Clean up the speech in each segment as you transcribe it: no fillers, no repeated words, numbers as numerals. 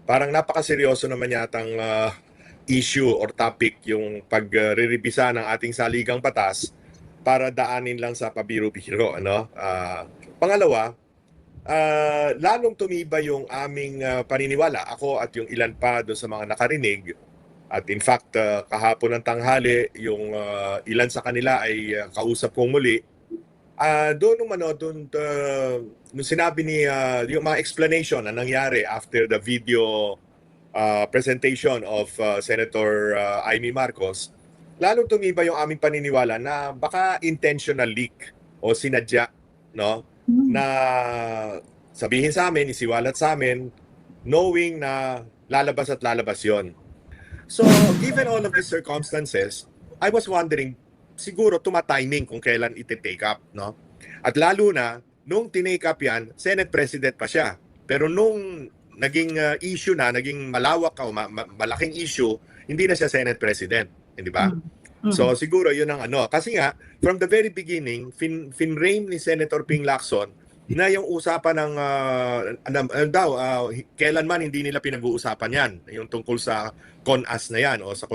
parang napakaseryoso naman yatang issue or topic yung pag-rerevisa ng ating saligang batas para daanin lang sa pabiro-biro, ano? Pangalawa, lalong tumibay yung aming paniniwala, ako at yung ilan pa doon sa mga nakarinig. At in fact, kahapon ng tanghali, yung ilan sa kanila ay kausap kong muli. Doon nung nung sinabi ni yung mga explanation na nangyari after the video presentation of Senator Amy Marcos, lalong tumibay yung aming paniniwala na baka intentional leak o sinadya, no? Na sabihin sa amin, isiwalat sa amin, knowing na lalabas at lalabas yon. So, given all of these circumstances, I was wondering, siguro tuma-timing kung kailan iti-take up, no? At lalo na, nung tinake up yan, Senate President pa siya. Pero nung naging issue na, naging malawak o malaking issue, hindi na siya Senate President, hindi ba? So siguro yun ang ano. Kasi nga, from the very beginning, finrame ni Senator Ping Lacson na yung usapan ng kailanman hindi nila pinag-uusapan yan, yung tungkol sa CONAS na yan o sa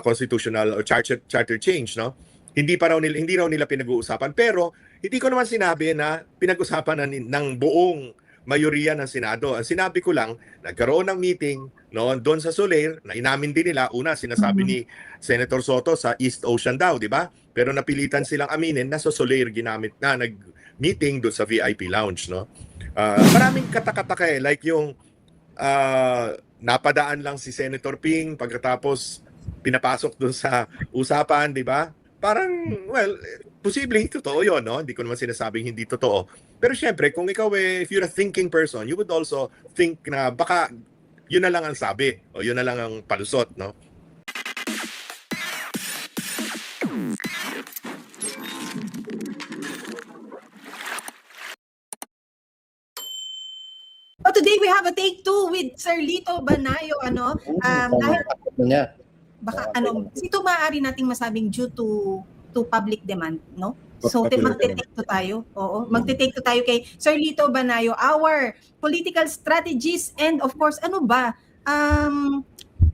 constitutional or charter change, no? Hindi raw nila pinag-uusapan, pero hindi ko naman sinabi na pinag-usapan ng buong mayoriya ng Senado. Ang sinabi ko lang, nagkaroon ng meeting no doon sa Soler na inamin din nila, una sinasabi ni Senator Soto sa East Ocean daw, di ba? Pero napilitan silang aminin na sa Soler ginamit na nag-meeting doon sa VIP lounge, no? Maraming katakataka like yung napadaan lang si Senator Ping pagkatapos pinapasok doon sa usapan, di ba? Parang, well, posibleng totoo yun, no? Hindi ko naman sinasabing hindi totoo. Pero syempre, kung ikaw if you're a thinking person, you would also think na baka yun na lang ang sabi o yun na lang ang palusot, no? Oh, today we have a take two with Sir Lito Banayo, ano? Dahil baka ito maaari nating masabing due to public demand, no? So magte-take to tayo. Oo, magte-take to tayo kay Sir Lito Banayo, our political strategist, and of course, ano ba?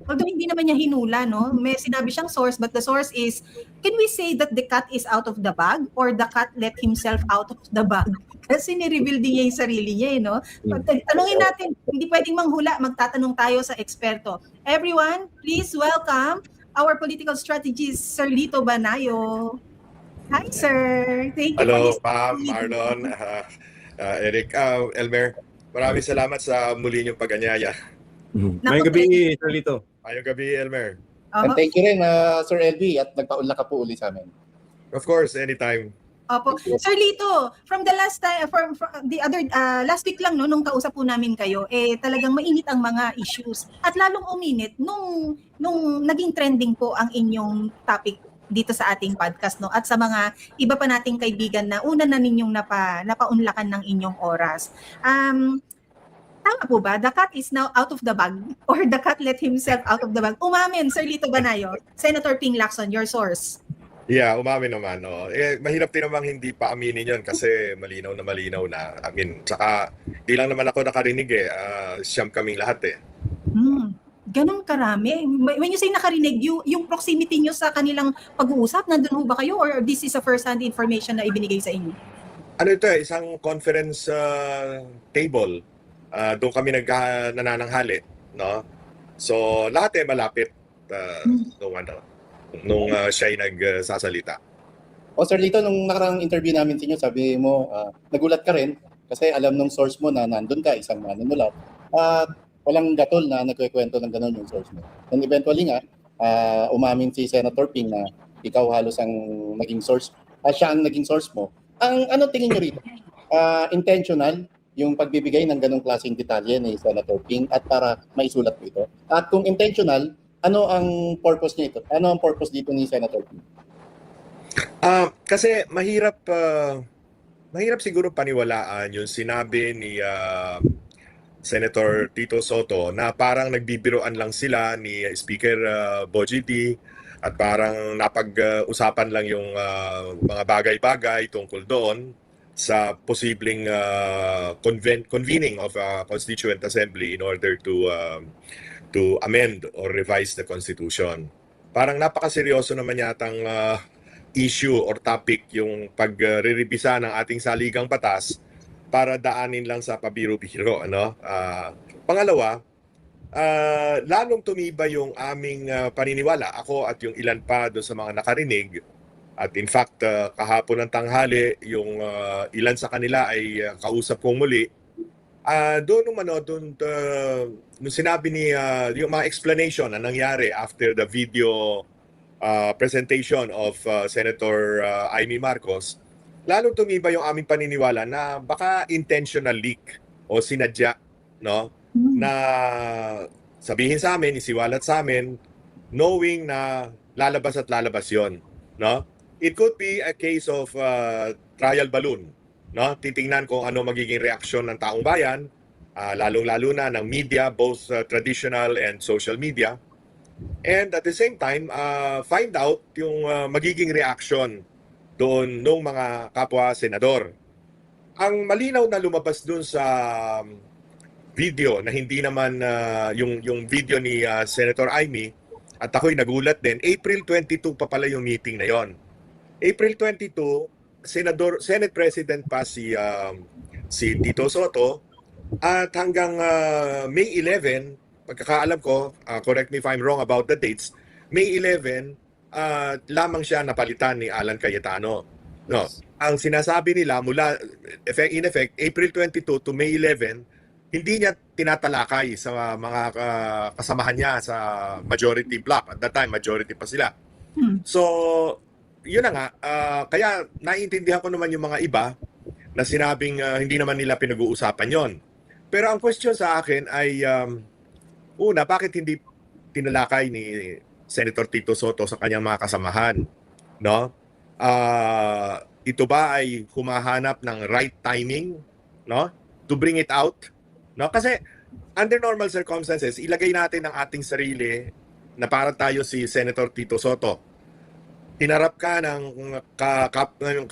Although hindi naman niya hinula, no? May sinabi siyang source, but the source is, can we say that the cat is out of the bag or the cat let himself out of the bag? Kasi ni-reveal din niya yung sarili niya, no? Tanungin natin, hindi pwedeng manghula, magtatanong tayo sa eksperto. Everyone, please welcome our political strategist, Sir Lito Banayo. Hi, sir. Thank you. Hello, Pam, Marlon, Eric, Elmer. Maraming salamat sa muli niyong pag-anyaya. Mayong gabi, Sir Lito. Mayong gabi, Elmer. And thank you rin, Sir LB, at nagpaunlak ka po uli sa amin. Of course, anytime. Opo. Sir Lito, from the last time, from the other, last week lang, no, nung kausap po namin kayo, talagang mainit ang mga issues. At lalong uminit nung naging trending po ang inyong topic dito sa ating podcast, no, at sa mga iba pa nating kaibigan na una na ninyong napaunlakan ng inyong oras. Tama po ba? The cat is now out of the bag or the cat let himself out of the bag? Umamin, Sir Lito Banayo. Senator Ping Lacson, your source. Yeah, umamin naman. No. Mahirap din namang hindi pa aminin yun kasi malinaw na. I mean, saka di lang naman ako nakarinig siyam kaming lahat Ganun karami. When you say nakarinig, yung proximity nyo sa kanilang pag-uusap, nandun ho ba kayo or this is a first-hand information na ibinigay sa inyo? Ano ito isang conference table. Doon kami nanananghali, no? So, lahat malapit nung siya ay nagsasalita. Sir Lito, nung nakarang interview namin sa inyo, sabi mo, nagulat ka rin kasi alam nung source mo na nandun ka, isang manunulat. At walang gatol na nagkikwento ng gano'n yung source mo. And eventually nga, umamin si Senator Ping na ikaw halos ang naging source, siya ang naging source mo. Ang ano tingin nyo rito? Intentional yung pagbibigay ng ganong klaseng detalye ni Senator Ping at para maisulat mo ito? At kung intentional, ano ang purpose niya ito? Ano ang purpose dito ni Senator Ping? Kasi mahirap siguro paniwalaan yung sinabi ni Senator Tito Soto na parang nagbibiroan lang sila ni Speaker Bogie D at parang napag-usapan lang yung mga bagay-bagay tungkol doon. sa posibleng convening of a constituent assembly in order to amend or revise the constitution. Parang napakaseryoso naman yatang issue or topic yung pagre-revisa ng ating saligang batas para daanin lang sa pabiro-biro, ano? Pangalawa, lalong tumibay yung aming paniniwala, ako at yung ilan pa doon sa mga nakarinig. At in fact, kahapon ng tanghali, yung ilan sa kanila ay kausap kong muli. Doon nung sinabi ni yung mga explanation na nangyari after the video presentation of Senator Amy Marcos, lalong tumibay yung aming paniniwala na baka intentional leak o sinadya, no? Na sabihin sa amin, isiwalat sa amin, knowing na lalabas at lalabas yon, no? It could be a case of trial balloon, no? Titingnan kung ano magiging reaksyon ng taong bayan, lalong-lalo na ng media, both traditional and social media. And at the same time, find out yung magiging reaction doon ng mga kapwa senador. Ang malinaw na lumabas doon sa video na hindi naman yung video ni Senator Amy, at ako'y nagulat din, April 22 pa pala yung meeting na yon. April 22, Senate President pa si Tito Soto, at hanggang May 11, pagkakaalam ko, correct me if I'm wrong about the dates, May 11, lamang siya napalitan ni Alan Cayetano. No, ang sinasabi nila mula, in effect, April 22 to May 11, hindi niya tinatalakay sa mga kasamahan niya sa majority bloc. At that time, majority pa sila. So, yun na nga. Kaya naiintindihan ko naman yung mga iba na sinabing hindi naman nila pinag-uusapan yon. Pero ang question sa akin ay, una, bakit hindi tinalakay ni Senator Tito Soto sa kanyang mga kasamahan? No? Ito ba ay humahanap ng right timing, no? To bring it out? No? Kasi under normal circumstances, ilagay natin ang ating sarili na para tayo si Senator Tito Soto. Hinarap ka ng ka-level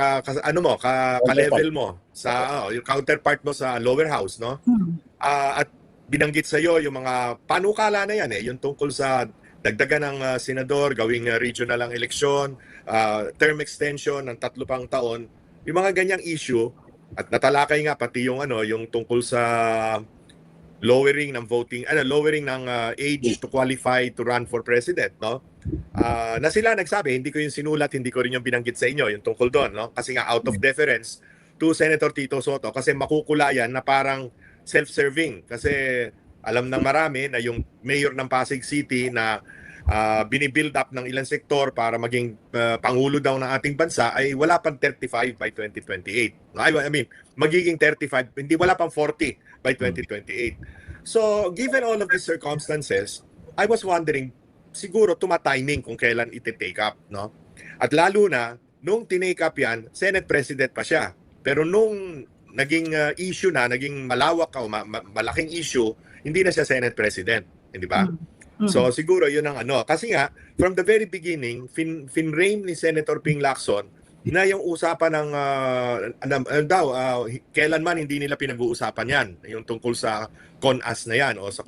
mo sa yung counterpart mo sa lower house, no? At binanggit sa iyo yung mga panukala na yan yung tungkol sa dagdagan ng senador, gawing regional ang eleksyon, term extension ng 3 pang taon, yung mga ganyang issue, at natalakay nga pati yung yung tungkol sa lowering ng lowering ng age to qualify to run for president, no? Na sila nagsabi, hindi ko yung sinulat, hindi ko rin yung binanggit sa inyo, yung tungkol doon, no? Kasi nga out of deference to Senator Tito Soto, kasi makukulayan na parang self-serving, kasi alam ng marami na yung mayor ng Pasig City na binibuild up ng ilang sektor para maging pangulo daw ng ating bansa ay wala pang 35 by 2028. I mean, magiging 35, hindi wala pang 40 by 2028. So, given all of these circumstances, I was wondering, siguro tumatiming kung kailan iti-take up, no? At lalo na, nung tinake up yan, Senate President pa siya. Pero nung naging issue na, naging malawak o malaking issue, hindi na siya Senate President, hindi ba? So siguro yun ang kasi nga from the very beginning finrame ni Senator Ping Lacson na yung usapan ng kailanman hindi nila pinag-uusapan yan, yung tungkol sa CONAS na yan o sa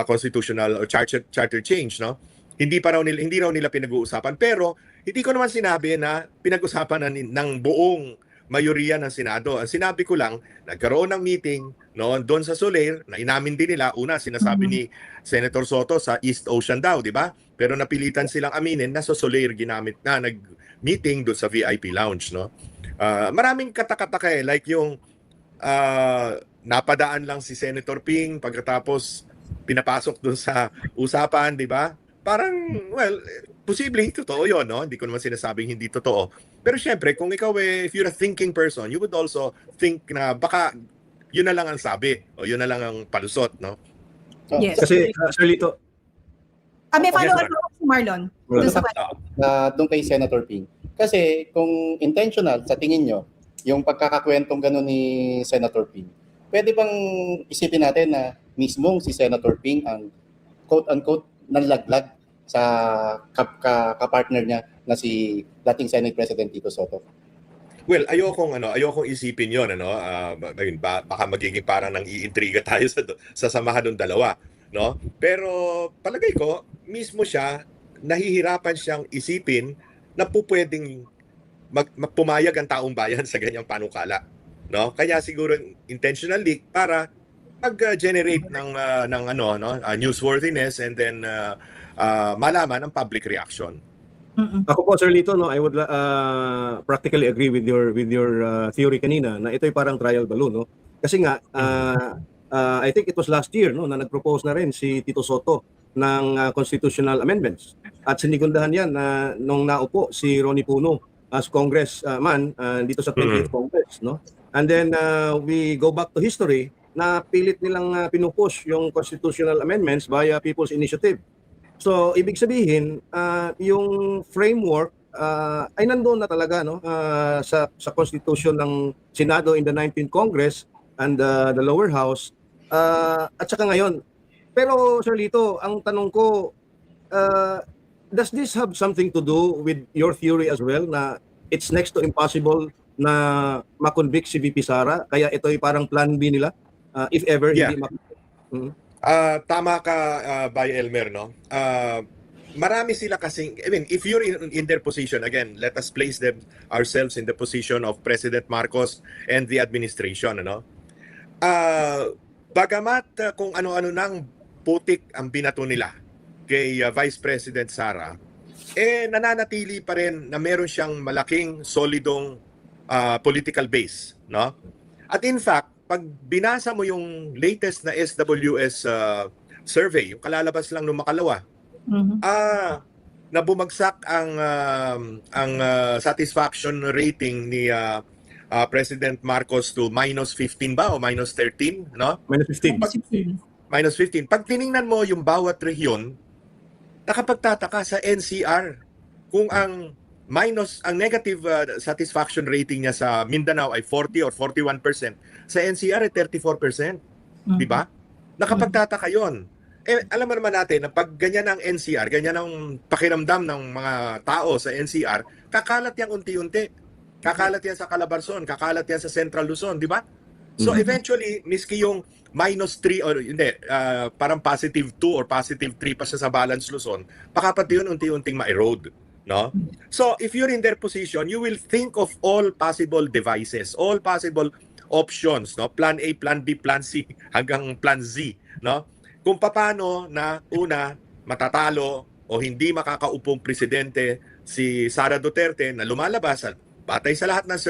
constitutional or charter change, no? Hindi raw nila pinag-uusapan, pero hindi ko naman sinabi na pinag-usapan ng buong mayoriya ng Senado. Ang sinabi ko lang, nagkaroon ng meeting noon doon sa Soler, na inamin din nila, una sinasabi ni Senator Soto sa East Ocean daw, di ba? Pero napilitan silang aminin na sa Soler ginamit na nag-meeting doon sa VIP lounge, no? Maraming katakataka like yung napadaan lang si Senator Ping pagkatapos pinapasok doon sa usapan, di ba? Parang, well, posibleng totoo yun, no? Hindi ko naman sinasabing hindi totoo. Pero syempre, kung ikaw if you're a thinking person, you would also think na baka yun na lang ang sabi o yun na lang ang palusot, no? Yes. Kasi, Sir Lito, May follow-up Yes, si Marlon. Doon sa doon kay Senator Ping. Kasi kung intentional sa tingin nyo, yung pagkakakwentong gano'n ni Senator Ping, pwede bang isipin natin na mismong si Senator Ping ang quote-unquote nanlaglag sa kapartner niya na si dating Senate President Tito Soto? Well, ayokong isipin 'yon ayun baka magiging parang nang-iintriga tayo sa samahan ng dalawa, no? Pero palagay ko mismo siya nahihirapan siyang isipin na pupuwedeng pumayag ang taong bayan sa ganyang panukala, no? Kaya siguro intentionally para mag-generate ng newsworthiness and then malaman ang public reaction. Ako po, Sir Lito, no, I would practically agree with your theory kanina na ito'y parang trial balloon, no? Kasi nga I think it was last year, no, na nag-propose na rin si Tito Soto ng constitutional amendments. At sinigundahan yan nung naupo si Ronnie Puno as congressman dito sa 20th Congress, no? And then we go back to history na pilit nilang pinupush yung constitutional amendments via People's Initiative. So ibig sabihin yung framework ay nandoon na talaga, no, sa constitution ng Senado in the 19th Congress and the lower house at saka ngayon. Pero Sir Lito, ang tanong ko, does this have something to do with your theory as well na it's next to impossible na makonvict si VP Sara, kaya ito'y parang plan B nila if ever Yeah. hindi Tama ka, Bay Elmer, no? Marami sila kasing, I mean, if you're in their position, again, let us place ourselves in the position of President Marcos and the administration, ano? Bagamat kung ano-ano nang putik ang binato nila kay Vice President Sara, nananatili pa rin na meron siyang malaking, solidong political base, no? At in fact, pag binasa mo yung latest na SWS survey, yung kalalabas lang nung makalawa, na bumagsak ang satisfaction rating ni President Marcos to -15 ba o -13, no? -15. -15. Pag tiningnan mo yung bawat rehiyon, nakapagtataka sa NCR kung ang negative satisfaction rating niya sa Mindanao ay 40 or 41%, sa NCR ay 34%, di ba? Nakapagtataka 'yon. Alam mo naman natin na pag ganyan ang NCR, ganyan ang pakiramdam ng mga tao sa NCR, kakalat yan unti-unti. Kakalat yan sa Calabarzon, kakalat yan sa Central Luzon, di ba? So eventually, miski yung -3 or hindi, parang +2 or +3 pa siya sa Balance Luzon, baka pati yun unti-unting ma-erode, no? So if you're in their position, you will think of all possible devices, all possible options, no? Plan A, Plan B, Plan C, hanggang Plan Z, no? Kung paano na una matatalo o hindi makakaupong presidente si Sara Duterte na lumalabas at batay sa lahat ng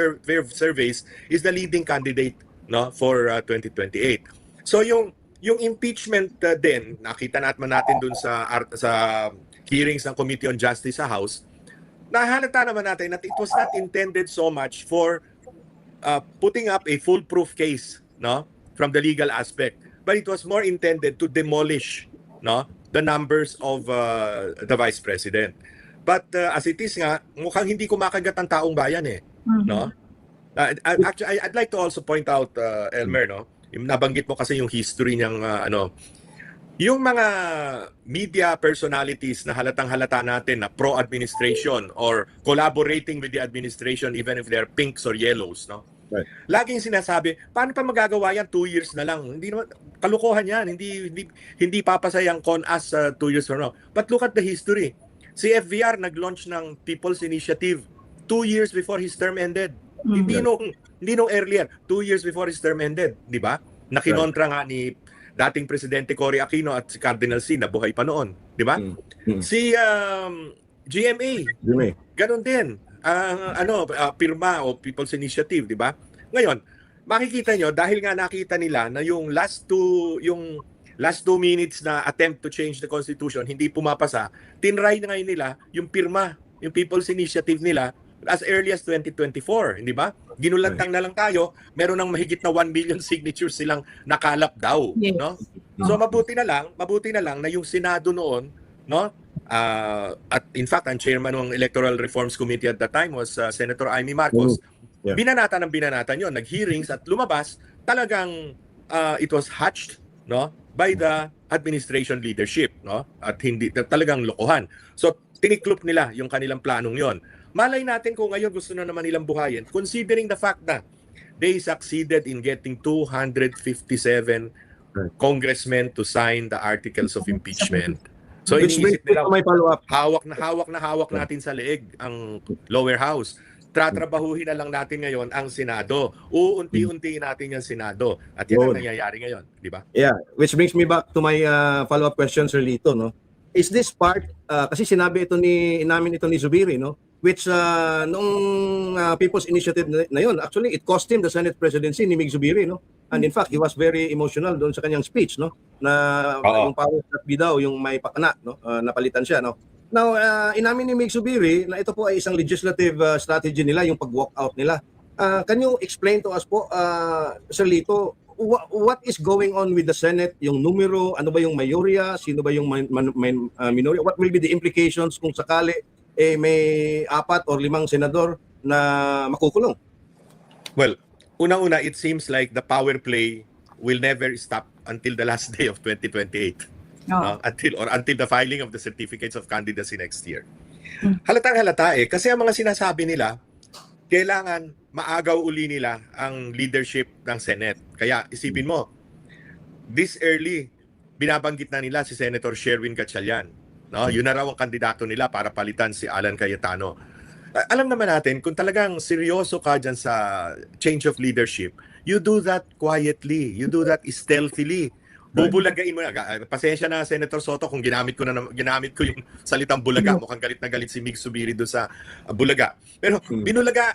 surveys is the leading candidate, no, for 2028. So yung impeachment din nakita natin dun sa hearings ng Committee on Justice sa House, nahalata naman natin that it was not intended so much for putting up a foolproof case, no, from the legal aspect, but it was more intended to demolish, no, the numbers of the Vice President. But as it is nga, mukhang hindi kumakagat ang taong bayan no? Actually, I'd like to also point out, Elmer, no, yung nabanggit mo kasi yung history niyang yung mga media personalities na halatang-halata natin na pro-administration or collaborating with the administration even if they're pinks or yellows, no? Right. Laging sinasabi, paano pa magagawa yan 2 years na lang? Hindi naman, kalukuhan yan. Hindi papasayang con us 2 years from now. But look at the history. Si FVR nag-launch ng People's Initiative 2 years before his term ended. Hindi nung earlier, 2 years before his term ended, di ba? Nakinontra nga ni dating Presidente Cory Aquino at si Cardinal C na buhay pa noon, di ba? Si GMA, ganun din. Pirma o People's Initiative, di ba? Ngayon, makikita nyo dahil nga nakita nila na yung last 2 minutes na attempt to change the constitution hindi pumapasa, tinry na ngayon nila yung pirma, yung People's Initiative nila as early as 2024, hindi ba? Ginulantang na lang tayo, meron ng mahigit na 1 million signatures silang nakalap daw, Yes. no? So mabuti na lang na yung Senado noon, no? At in fact, ang chairman ng Electoral Reforms Committee at that time was Senator Amy Marcos. Yeah. Binanatan yon, nag-hearings at lumabas, talagang it was hatched, no, by the administration leadership, no? At hindi talagang lokohan. So tiniklop nila yung kanilang planong yon. Malay natin kung ngayon gusto na naman nilang buhayin, considering the fact na they succeeded in getting 257 congressmen to sign the articles of impeachment. So Which iniisip brings me nila, to my follow-up. hawak natin sa leeg ang lower house. Tratrabahuhin na lang natin ngayon ang Senado. Uunti-untiin natin yung Senado. At yan ang Good. nangyayari ngayon, di ba? Yeah, which brings me back to my follow-up question, Sir Lito, no? Is this part, kasi sinabi namin ito ni Zubiri, no? Which nung People's Initiative na yun, actually it cost him the Senate presidency ni Mig Zubiri, no? And in fact, he was very emotional doon sa kanyang speech, no? Na Oo. yung powers that be daw, yung may pakana, no? Napalitan siya, no? Now, inamin ni Mig Zubiri na ito po ay isang legislative strategy nila, yung pag-walk out nila. Can you explain to us po, Sir Lito, what is going on with the Senate, yung numero, ano ba yung mayorya, sino ba yung minorya, what will be the implications kung sakali may 4 or 5 senador na makukulong? Well, unang-una, it seems like the power play will never stop until the last day of 2028. Until the filing of the certificates of candidacy next year. Halatang halata kasi ang mga sinasabi nila, kailangan maagaw uli nila ang leadership ng Senate. Kaya isipin mo, this early, binabanggit na nila si Senator Sherwin Gatchalian. No? Yun na raw ang kandidato nila para palitan si Alan Cayetano. Alam naman natin, kung talagang seryoso ka dyan sa change of leadership, you do that quietly, you do that stealthily. Bubulagain mo na. Pasensya na, Senator Soto, kung ginamit ko yung salitang bulaga. Mukhang galit na galit si Mig Zubiri doon sa bulaga. Pero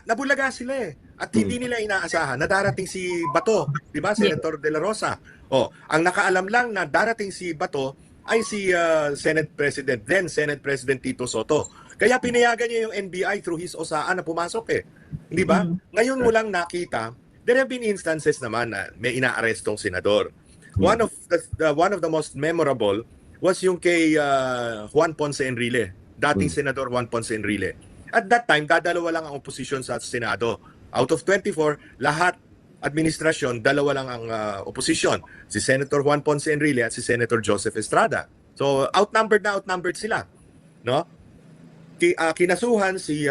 nabulaga sila eh. At hindi nila inaasahan na darating si Bato, di ba, Senator De La Rosa. Ang nakaalam lang na darating si Bato ay si Senate President Tito Soto. Kaya pinayagan niya yung NBI through his OSAA na pumasok eh. Di ba? Ngayon mo lang nakita, there have been instances naman na may inaarestong senador. One of the most memorable was yung kay Juan Ponce Enrile, dating Senador Juan Ponce Enrile. At that time, dadalawa lang ang oposisyon sa Senado. Out of 24, lahat administrasyon, dalawa lang ang oposisyon. Si Senator Juan Ponce Enrile at si Senator Joseph Estrada. So outnumbered sila, no? Kinasuhan si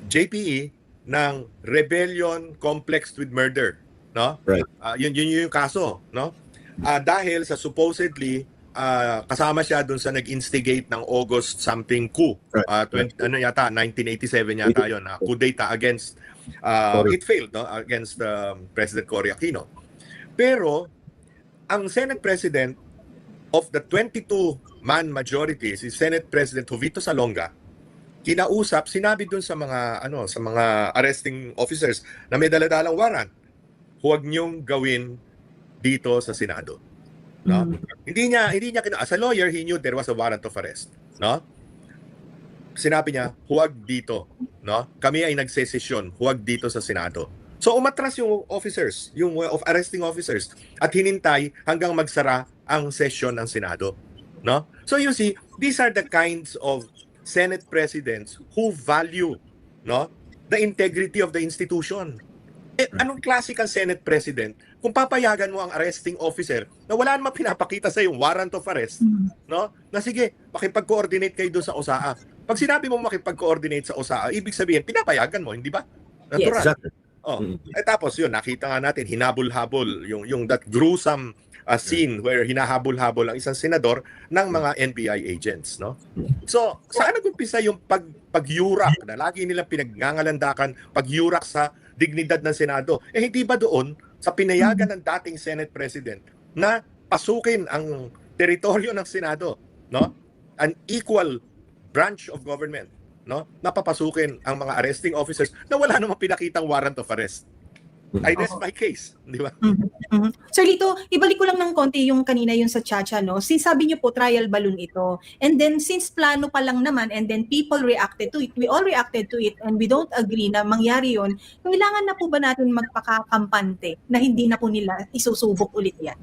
JPE ng rebellion complexed with murder. No? Right. Yun yung kaso, no? Dahil sa supposedly kasama siya dun sa nag-instigate ng August something coup. 1987 yata yun, coup d'etat against it failed, no? Against President Cory Aquino. Pero ang Senate President of the 22-man majority, si Senate President Jovito Salonga, kinausap, sinabi dun sa mga arresting officers na may daladalang warrant, huwag niyong gawin dito sa Senado. No? Hindi niya as a lawyer, he knew there was a warrant of arrest, no? Sinabi niya, huwag dito, no? Kami ay nagsesesyon, huwag dito sa Senado. So umatras yung officers, yung arresting officers at hinintay hanggang magsara ang session ng Senado, no? So you see, these are the kinds of Senate presidents who value, no, the integrity of the institution. Anong klase kang Senate President kung papayagan mo ang arresting officer na wala namang pinapakita sa yung warrant of arrest, no? Na sige, makipag-coordinate kayo doon sa OSAA. Pag sinabi mo makipag-coordinate sa OSAA, ibig sabihin, pinapayagan mo, hindi ba? Natural. Exactly. Tapos yun, nakita nga natin, hinabol-habol, yung that gruesome scene where hinahabol-habol ang isang senador ng mga NBI agents, no? So, saan nag-umpisa yung pagyurak na lagi nilang pinagngangalandakan, pagyurak sa dignidad ng Senado? Hindi ba doon sa pinayagan ng dating Senate President na pasukin ang teritoryo ng Senado, no? An equal branch of government, no? Napapasukin ang mga arresting officers na wala namang pinakitang warrant of arrest. I rest my case, di ba? Sir Lito, ibalik ko lang ng konti yung kanina yung sa Chacha, no? Since sabi niyo po trial balloon ito. And then since plano pa lang naman and then people reacted to it, we all reacted to it and we don't agree na mangyari yun, kailangan na po ba natin magpakakampante na hindi na po nila isusubok ulit yan?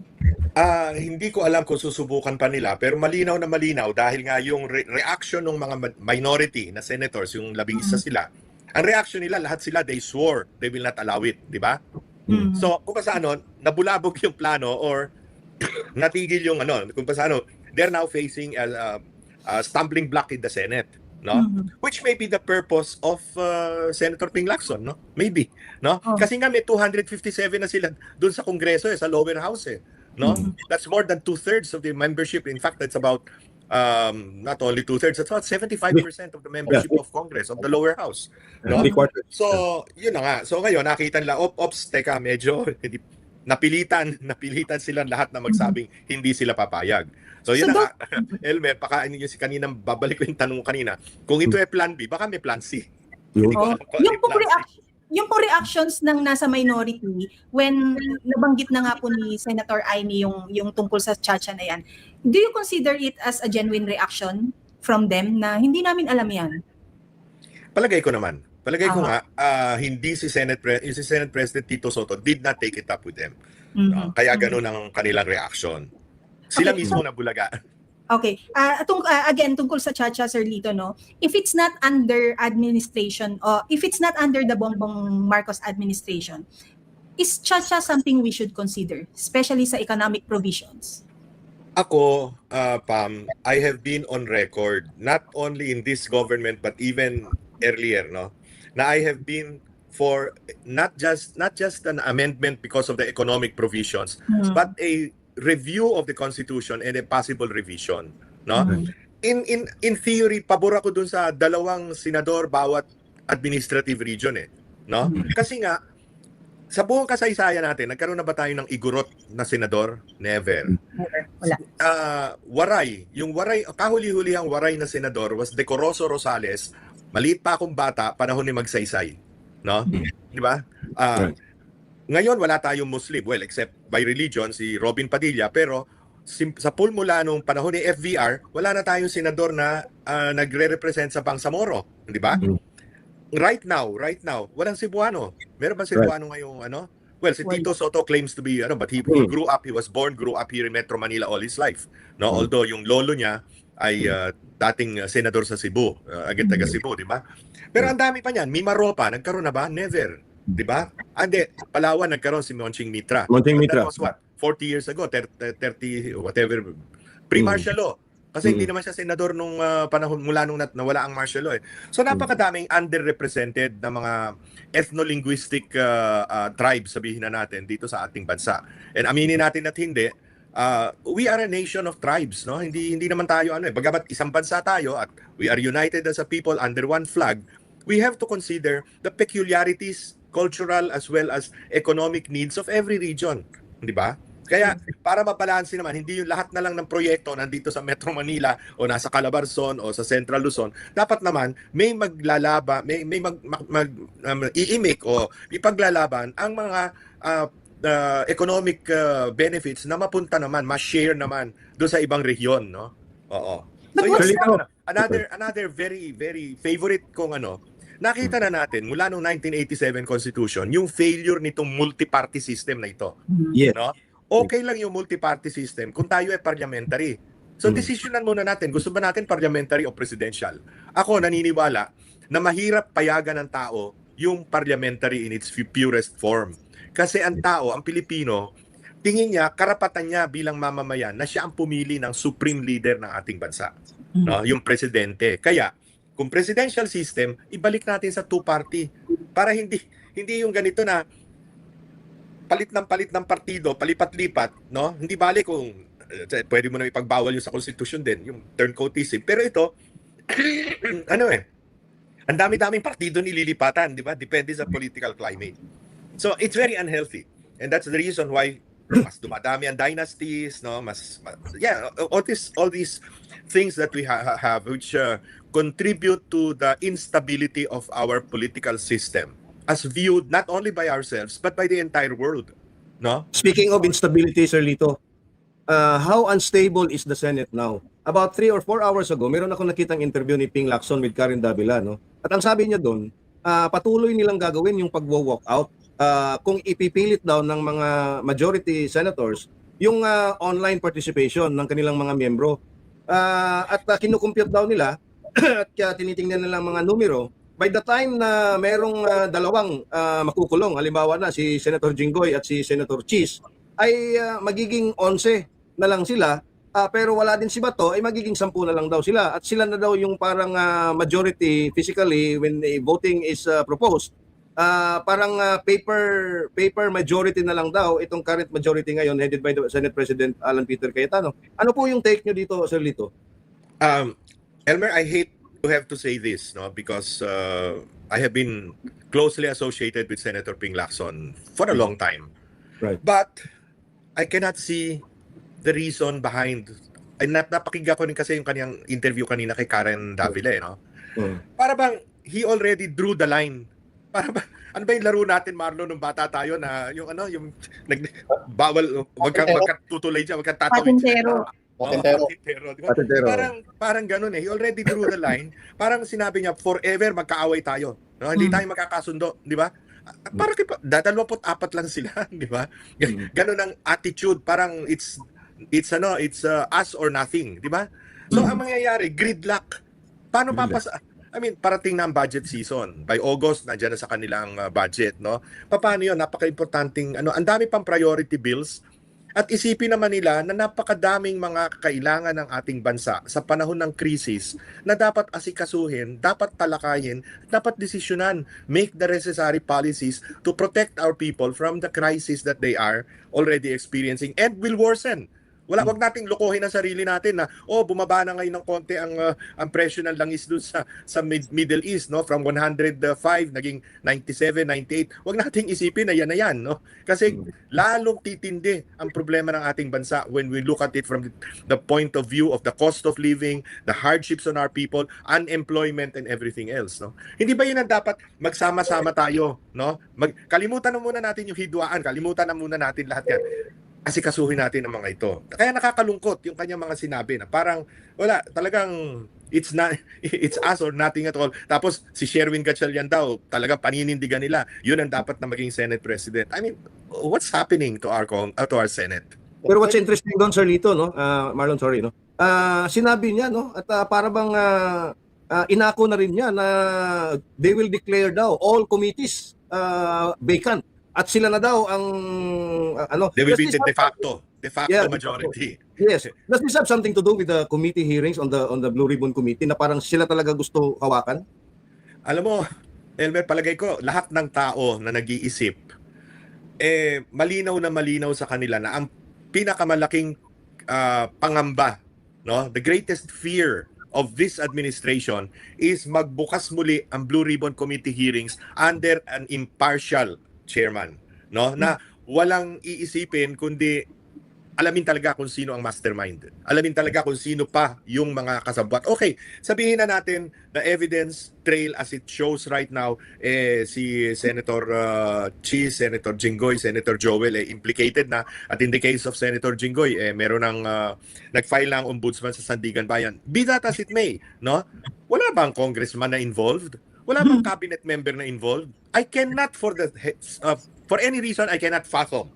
Hindi ko alam kung susubukan pa nila, pero malinaw na malinaw dahil nga yung reaction ng mga minority na senators, yung 11 sila, ang reaction nila, lahat sila, they swore they will not allow it, di ba? So, kung pa sa nabulabog yung plano or natigil yung kung pa sa they're now facing a stumbling block in the Senate. no? Mhm. Which may be the purpose of Senator Ping Lacson, no? Maybe, no? Oh. Kasi nga may 257 na sila doon sa Kongreso, sa lower house, no? That's more than 2/3 of the membership. In fact, that's about not only 2/3, that's about 75% of the membership of Congress, of the lower house, no? 3/4. So, yun na nga. So ngayon, nakita nila, ops, teka, medyo napilitan sila lahat na magsabing hindi sila papayag. So yun So, na nga, Elmer, baka yung si kaninang babalik ko yung tanong mo kanina. Kung ito ay plan B, baka may plan C. Hindi ko Oh, alam kung ano yung yung plan C. yung po reactions ng nasa minority when nabanggit na nga po ni Senator Amy yung tungkol sa Chacha na yan, do you consider it as a genuine reaction from them na hindi namin alam yan? Palagay ko naman. Palagay ko nga, hindi si Senate President Tito Soto did not take it up with them. Mhm. Kaya ganun ang kanilang reaction. Sila Okay. mismo nabulaga. Okay. Again, tungkol sa Chacha, Sir Lito, no? If it's not under administration, or if it's not under the Bongbong Marcos administration, is Chacha something we should consider, especially sa economic provisions? Ako, Pam, I have been on record, not only in this government but even earlier, no, na I have been for not just an amendment because of the economic provisions, but a review of the Constitution and a possible revision, no? In theory, pabor ako dun sa 2 senador bawat administrative region, no? Kasi nga sa buong kasaysayan natin, nagkaroon na ba tayo ng igurot na senador? Never. Wala. Waray, yung waray, kahuli-hulihang waray na senador was Decoroso Rosales. Maliit pa akong bata, panahon ni Magsaysay, no? Di ba? Ngayon wala tayong Muslim, well, except by religion si Robin Padilla, pero sa pool mula nung panahon ni FVR, wala na tayong senador na nagre-represent sa Bangsamoro, di ba? Right now, walang Cebuano. Meron ba Cebuano ngayong ano? Well, si Tito Soto claims to be but he grew up, he was born, grew up here in Metro Manila all his life, no? Although yung lolo niya ay dating senador sa Cebu, agad taga Cebu, di ba? Pero ang dami pa niyan. Mimaropa, nagkaroon na ba? Never. Di ba? Hindi, Palawan nagkaroon si Monching Mitra. Monching But Mitra. that was what? 40 years ago, 30, whatever. Pre-martial law. Kasi hindi naman siya senador nung panahon mula nung nawala ang martial law. So napakadaming underrepresented na mga ethno-linguistic tribes, sabihin na natin, dito sa ating bansa. And aminin natin at hindi, we are a nation of tribes, no? Hindi naman tayo bagamat isang bansa tayo at we are united as a people under one flag, we have to consider the peculiarities, cultural as well as economic needs of every region, di ba? Kaya para mabalanse naman, hindi yung lahat na lang ng proyekto nandito sa Metro Manila o nasa Calabarzon o sa Central Luzon. Dapat naman may maglalaba, may iimik o ipaglalaban ang mga economic benefits na mapunta naman, ma-share naman doon sa ibang rehiyon, no? Oo. So yun, another very very favorite kong nakita na natin mula noong 1987 Constitution yung failure nitong multi-party system na ito. Yes. No? Okay lang yung multi-party system kung tayo ay parliamentary. So desisyonan muna natin, gusto ba natin parliamentary o presidential? Ako naniniwala na mahirap payagan ng tao yung parliamentary in its purest form. Kasi ang tao, ang Pilipino, tingin niya, karapatan niya bilang mamamayan na siya ang pumili ng supreme leader ng ating bansa. No? Yung presidente. Kaya, kung presidential system, ibalik natin sa two-party para hindi yung ganito na palit ng partido, palipat-lipat, no? Hindi balik kung pwede mo na ipagbawal yung sa constitution din, yung turncoatism. Pero ito, ang dami-daming partido nililipatan, di ba? Depende sa political climate. So, it's very unhealthy. And that's the reason why mas dumadami ang dynasties, no? All these things that we have which contribute to the instability of our political system as viewed not only by ourselves but by the entire world, no? Speaking of instability, Sir Lito, how unstable is the Senate now? About 3 or 4 hours ago, meron ako nakitang interview ni Ping Lacson with Karen Davila, no? At ang sabi niya doon, patuloy nilang gagawin yung pag-walk out kung ipipilit daw ng mga majority senators yung online participation ng kanilang mga miyembro. At kinukumpute daw nila at tinitingnan nila mga numero. By the time na merong dalawang makukulong, halimbawa na si Senator Jinggoy at si Senator Cheese, ay magiging 11 na lang sila pero wala din si Bato, ay magiging 10 na lang daw sila. At sila na daw yung parang majority physically when voting is proposed. Parang paper majority na lang daw itong current majority ngayon headed by the Senate President Alan Peter Cayetano. Ano po yung take nyo dito, Sir Lito? Elmer, I hate to have to say this, no, because I have been closely associated with Senator Ping Lacson for a long time. Right. But I cannot see the reason behind. Ay, napakinggan ko rin kasi yung kanyang interview kanina kay Karen Davila, no? Para bang he already drew the line. Para ba, ano ba yung laro natin, Marlon, nung bata tayo na yung bawal, wag kang tutulay dyan, wag kang tatawid. Patintero. Patintero. Diba? Patintero. Parang ganun eh. He already drew the line. Parang sinabi niya, forever magkaaway tayo. No? Hindi tayo magkakasundo. Di ba? Parang 24 lang sila. Di ba? Ganun ang attitude. Parang it's us or nothing. Di ba? So, ang mangyayari, gridlock. Paano parating na ang budget season. By August, nandiyan na sa kanilang budget, no? Paano yun? Napaka-importanting, ang dami pang priority bills. At isipin naman nila na napakadaming mga kailangan ng ating bansa sa panahon ng krisis na dapat asikasuhin, dapat talakayin, dapat desisyonan, make the necessary policies to protect our people from the crisis that they are already experiencing and will worsen. Wag nating lokohin ang sarili natin na bumaba na ngayon ng konti ang presyo ng langis doon sa Middle East, no, from 105 naging 97, 98. Wag nating isipin na yan, no? Kasi lalong titindi ang problema ng ating bansa when we look at it from the point of view of the cost of living, the hardships on our people, unemployment and everything else, no? Hindi ba yun ang dapat magsama-sama tayo, no? Kalimutan na muna natin yung hidwaan, kalimutan na muna natin lahat yan. Asikasuhin natin ang mga ito. Kaya nakakalungkot yung kanyang mga sinabi na parang wala, talagang it's us or nothing at all. Tapos si Sherwin Gatchalian daw, talagang paninindigan nila. Yun ang dapat na maging Senate President. I mean, what's happening to our Senate? Pero what's interesting doon, Sir Lito, no? Marlon, sorry, no? Sinabi niya, no? At para bang inako na rin niya na they will declare daw all committees vacant. At sila na daw ang They will be the de facto Yeah, majority. Yes. Does this have something to do with the committee hearings on the Blue Ribbon Committee na parang sila talaga gusto hawakan? Alam mo, Elmer, palagay ko lahat ng tao na nag-iisip malinaw na malinaw sa kanila na ang pinakamalaking pangamba, no, the greatest fear of this administration is magbukas muli ang Blue Ribbon Committee hearings under an impartial chairman, no, na walang iisipin kundi alamin talaga kung sino ang mastermind. Alamin talaga kung sino pa yung mga kasabwat. Okay, sabihin na natin the evidence trail as it shows right now, si Senator Cheese, Senator Jinggoy, Senator Joel implicated na. At in the case of Senator Jinggoy, meron ng nag-file ng ombudsman sa Sandigan Bayan. Be that as it may, no? Wala bang congressman na involved? Wala bang cabinet member na involved? I cannot for any reason I cannot fathom.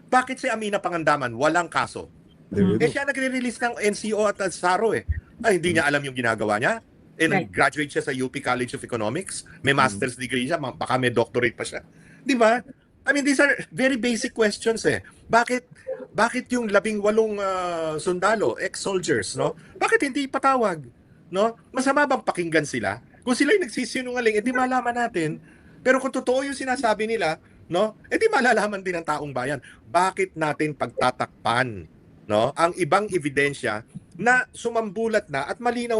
Bakit si Amina Pangandaman walang kaso? Siya nagre-release ng NCO at SARO hindi niya alam yung ginagawa niya. Nag-graduate siya sa UP College of Economics. May master's degree siya, baka may doctorate pa siya. Di ba? I mean, these are very basic questions Bakit yung 18 sundalo, ex-soldiers, no? Bakit hindi patawag? No? Masama bang pakinggan sila? Kung sila yung nagsisinungaling, edi malaman natin. Pero kung totoo yung sinasabi nila, no, edi malalaman din ng taong bayan. Bakit natin pagtatakpan, no, ang ibang ebidensya na sumambulat na at malinaw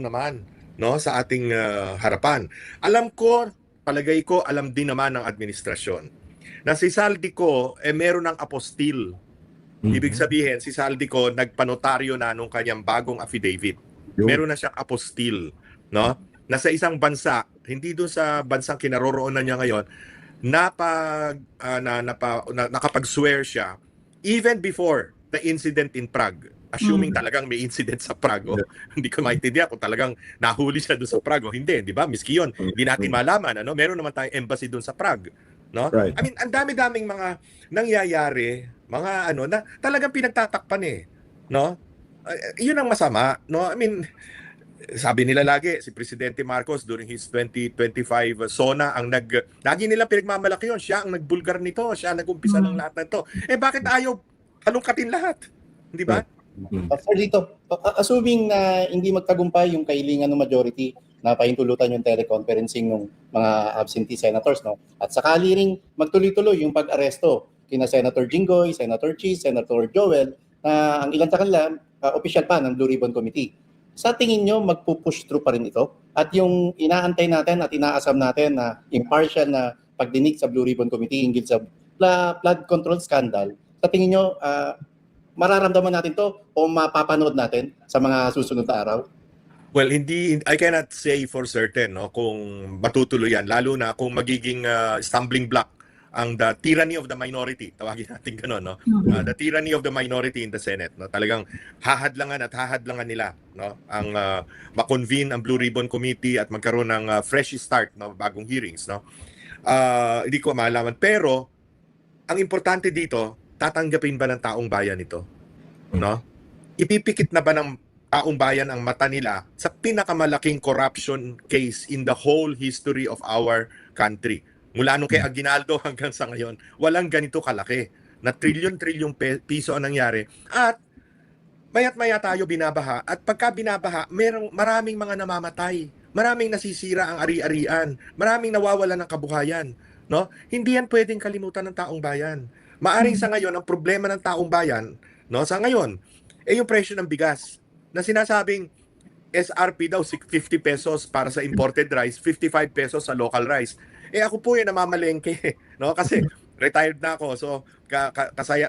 naman, no, sa ating harapan. Alam ko, palagay ko, alam din naman ng administrasyon na si Saldico meron ng apostil. Ibig sabihin, si Saldico nagpanotaryo na nung kanyang bagong affidavit. Meron na siyang apostil, no? Nasa isang bansa, hindi doon sa bansang kinaroroonan niya ngayon, nakapag-swear siya even before the incident in Prague. Assuming talagang may incident sa Prague. Hindi ko maintindihan kung talagang nahuli siya doon sa Prague. Hindi, di ba? Miski yun, hindi natin malaman. Meron naman tayong embassy doon sa Prague. No? Right. I mean, ang dami-daming mga nangyayari, mga na talagang pinagtatakpan no? Yun ang masama, no? I mean, sabi nila lagi, si Presidente Marcos during his 2025 SONA, lagi nilang pinagmamalaki yun. Siya ang nagbulgar nito, siya ang nag-umpisa ng lahat na ito. Bakit ayaw halungkatin lahat? Di ba? Sir Lito, assuming na hindi magtagumpay yung kahilingan ng majority na pahintulutan yung teleconferencing ng mga absentee senators, no? At sakali ring magtuloy-tuloy yung pag-aresto kina Senator Jinggoy, Senator Cheese, Senator Joel, na ang ilan sa kanila official pa ng Blue Ribbon Committee. Sa tingin nyo, magpupush through pa rin ito? At yung inaantay natin at inaasam natin na impartial na pagdinig sa Blue Ribbon Committee hinggil sa flood control scandal, sa tingin nyo, mararamdaman natin to o mapapanood natin sa mga susunod na araw? Well, I cannot say for certain no, kung matutuloy yan, lalo na kung magiging stumbling block ang the tyranny of the minority, tawagin natin gano'n, no? The tyranny of the minority in the Senate, no? Talagang hahadlangan nila, no? Ang ma-convene ang Blue Ribbon Committee at magkaroon ng fresh start, no? Bagong hearings, no? Hindi ko malaman, pero ang importante dito, tatanggapin ba ng taong bayan ito, no? Ipipikit na ba ng taong bayan ang mata nila sa pinakamalaking corruption case in the whole history of our country? Mula nung kay Aguinaldo hanggang sa ngayon, walang ganito kalaki na trilyon-trilyong piso ang nangyari. At mayat-maya tayo binabaha. At pagka binabaha, maraming mga namamatay. Maraming nasisira ang ari-arian. Maraming nawawalan ng kabuhayan. No? Hindi yan pwedeng kalimutan ng taong bayan. Maaring sa ngayon, ang problema ng taong bayan, no, sa ngayon, yung presyo ng bigas na sinasabing SRP daw 50 pesos para sa imported rice, 55 pesos sa local rice. Ako po yung namamalengke, no? Kasi retired na ako. So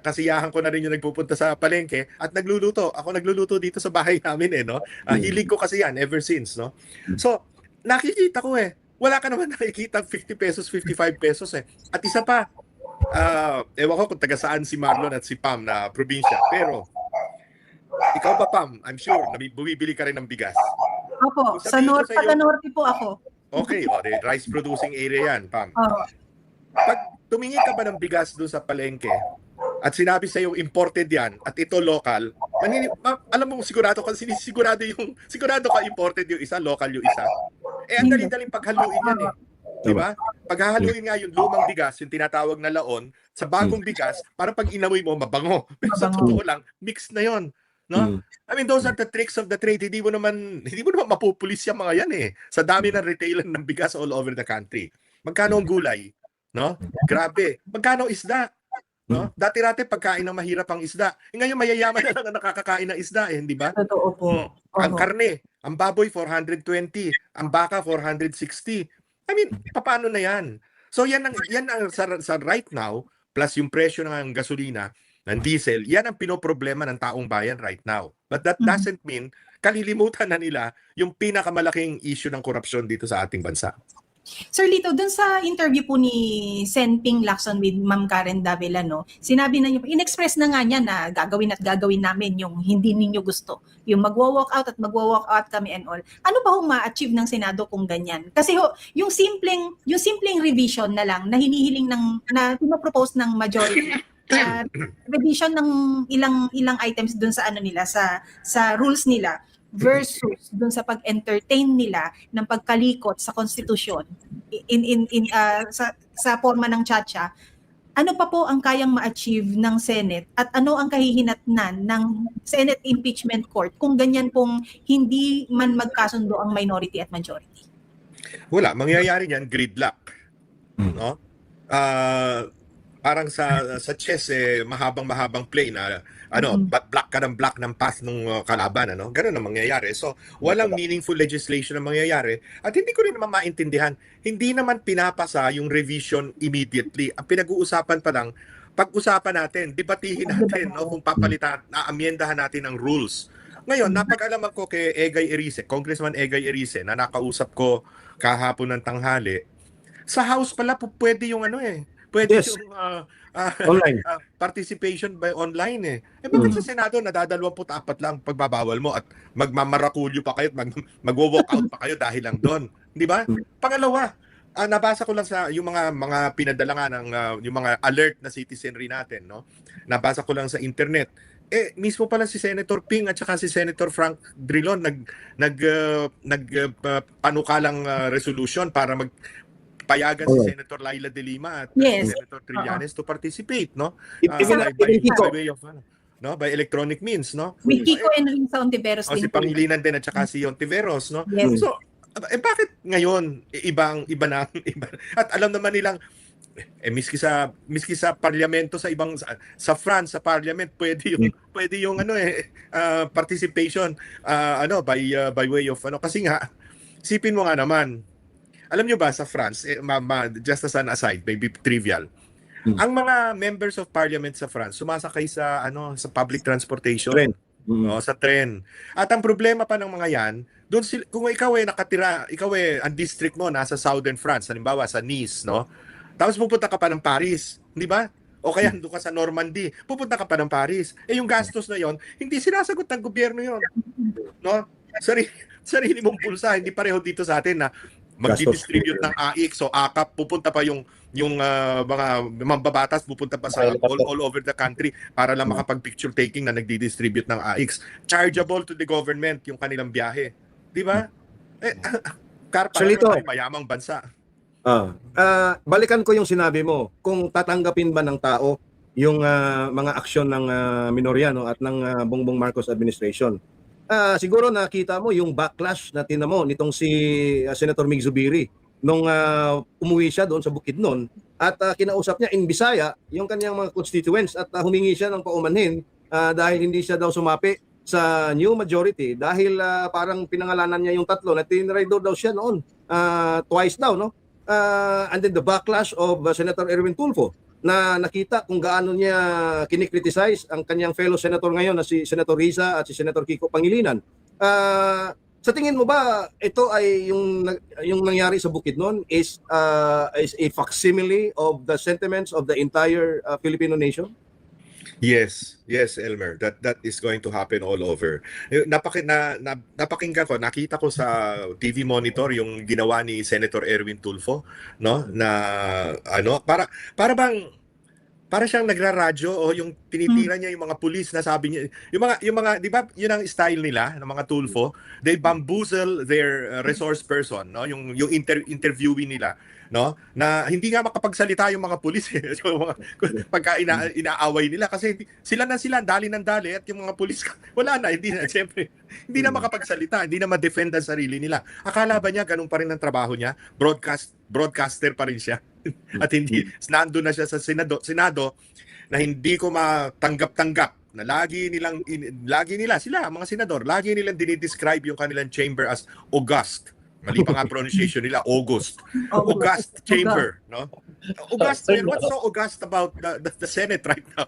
kasiyahan ko na rin yung nagpupunta sa palengke at nagluluto. Ako nagluluto dito sa bahay namin no? Hilig ko kasi yan ever since, no? So nakikita ko wala ka naman nakikita 50 pesos, 55 pesos At isa pa, ewan ko kung taga saan si Marlon at si Pam na probinsya, pero ikaw ba, Pam? I'm sure bumibili ka rin ng bigas. Opo, sa norte po ako. Okay, rice producing area yan, Pam. Pag tumingin ka ba ng bigas doon sa palengke at sinabi sa iyo imported yan at ito local, alam mo sigurado ka imported yung isa, local yung isa. Ang dali-daling paghaluin yan Di ba? Paghahaluin nga yung lumang bigas, yung tinatawag na laon, sa bagong bigas, para pag inamoy mo, mabango. Pero sa totoo lang, mixed na yon. No? I mean, those are the tricks of the trade. Hindi mo naman mapupulis yung mga yan sa dami ng retailer ng bigas all over the country. Magkano ang gulay? No? Grabe. Magkano isda? No? Dati-dati pagkain ng mahirap ang isda. Ngayon mayayaman na lang ang nakakakain ng isda hindi ba? Totoo po. Ang karne, ang baboy 420, ang baka 460. I mean, paano na yan? So yan ang sa right now, plus yung presyo ng gasolina, ng diesel, yan ang pinoproblema ng taong bayan right now. But that doesn't mean kalilimutan na nila yung pinakamalaking issue ng korupsyon dito sa ating bansa. Sir Lito, dun sa interview po ni Sen Ping Lacson with Ma'am Karen Davila, sinabi na niyo, in-express na nga niya na gagawin namin yung hindi ninyo gusto. Yung magwo-walk out kami and all. Ano ba hong ma-achieve ng Senado kung ganyan? Kasi yung simpleng revision na lang na hinihiling na pinopropose ng majority, revision ng ilang items dun sa sa rules nila versus dun sa pag-entertain nila ng pagkalikot sa konstitusyon sa forma ng tsa-tsa. Ano pa po ang kayang ma-achieve ng Senate at ano ang kahihinatnan ng Senate Impeachment Court kung ganyan pong hindi man magkasundo ang minority at majority? Wala, mangyayari niyan gridlock. No? Parang sa chess mahabang play na block ng path ng kalaban Ganun ang mangyayari. So walang meaningful legislation na mangyayari at hindi ko rin naman maintindihan. Hindi naman pinapasa yung revision immediately. Ang pinag-uusapan pa lang, pag-usapan natin, debatihin natin kung papalitan, naamyendahan natin ang rules. Ngayon, napag-alaman ko kay Congressman Egay Erice na nakausap ko kahapon ng tanghali. Sa House pala pwede yung pwede yung online participation by online bakit sa Senado nadadalawamput-apat lang pagbabawal mo at magmamarakulyo pa kayo at magwo-walk out pa kayo dahil lang doon, di ba? Pangalawa, nabasa ko lang sa yung mga pinadala nga ng yung mga alert na citizenry natin, nabasa ko lang sa internet. Mismo pala si Senator Ping at saka si Senator Frank Drilon panukalang resolution para payagan si Senator Laila de Lima at Senator Trillanes to participate, no? By electronic means, no? With Kiko and Rinsa Ontiveros O si din po. Pangilinan din at saka si Ontiveros, no? Yes. So, bakit ngayon iba na iba, at alam naman nilang miski sa parlamento sa ibang sa France sa parliament pwede yung participation by way of kasi nga sipin mo nga naman, alam nyo ba sa France just as an aside, maybe trivial, ang mga members of parliament sa France sumasakay sa sa public transportation. Tren. Sa tren. At ang problema pa ng mga yan, doon kung ikaw nakatira, ang district mo nasa southern France, halimbawa sa Nice, no? Tapos pupunta ka pa ng Paris, di ba? O kaya doon ka sa Normandy, pupunta ka pa ng Paris. Yung gastos na yon, hindi sinasagot ng gobyerno yon, no? Sarili mong pulsa, hindi pareho dito sa atin na magdi-distribute ng AIC, so AKAP, pupunta pa yung mga mambabatas, pupunta pa sa all over the country para lang makapag-picture taking na nagdi-distribute ng AIC. Chargeable to the government yung kanilang biyahe. Di ba? Solito. Mayamang bansa. Balikan ko yung sinabi mo, kung tatanggapin ba ng tao yung mga aksyon ng Minoriano at ng Bongbong Marcos administration. Siguro nakita mo yung backlash na tinamo nitong si Senator Mig Zubiri nung umuwi siya doon sa Bukidnon at kinausap niya in Bisaya yung kanyang mga constituents at humingi siya ng paumanhin dahil hindi siya daw sumapi sa new majority dahil parang pinangalanan niya yung tatlo na tinraido daw siya noon twice daw, no? And then the backlash of Senator Erwin Tulfo na nakita kung gaano niya kinikriticize ang kanyang fellow senator ngayon na si Senator Riza at si Senator Kiko Pangilinan. Sa tingin mo ba ito ay yung nangyari sa Bukidnon is a facsimile of the sentiments of the entire Filipino nation? Yes, Elmer. That is going to happen all over. Napakinggan ko, nakita ko sa TV monitor yung ginawa ni Senator Erwin Tulfo, no? Na para siyang nagraradyo o yung tinitira niya yung mga pulis na sabi niya, yung mga 'di ba, yun ang style nila ng mga Tulfo, they bamboozle their resource person, no? Yung interviewee nila, no, na hindi nga makapagsalita yung mga pulis pagka inaaway nila kasi sila dali at yung mga pulis wala na, hindi na, siyempre hindi na makapagsalita, hindi na ma-defend ang sarili nila. Akala ba niya ganun pa rin ang trabaho niya? Broadcaster pa rin siya. At hindi nandun na siya sa Senado na hindi ko matanggap-tanggap na lagi nila sila mga senador lagi nilang dinidescribe yung kanilang chamber as august. Mali pa nga pronunciation nila, August chamber, no? August, what's so august about the Senate right now?